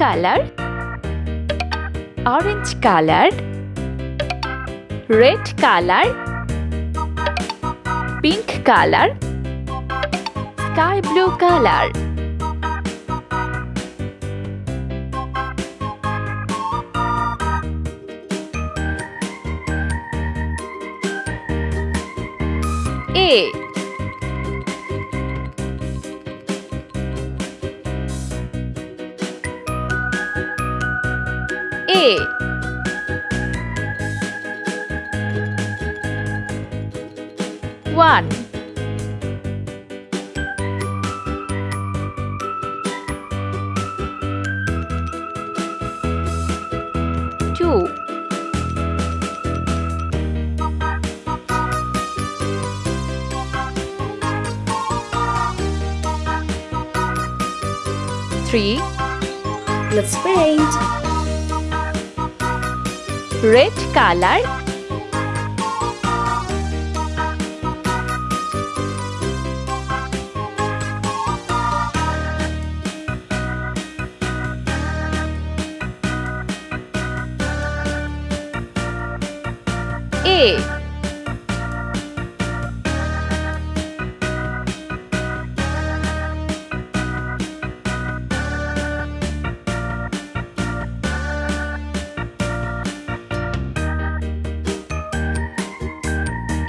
color, orange color, red color, pink color, sky blue color. A. A. 1. 2. 3. Let's paint. Red color, A.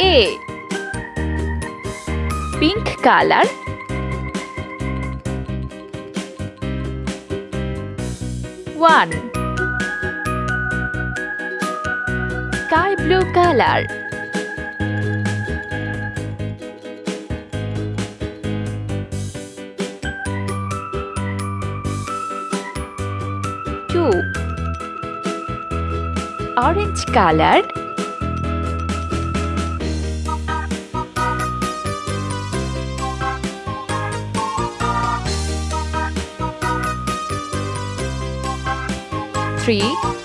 A. Pink color, one. Sky blue color, 2. Orange color, 3.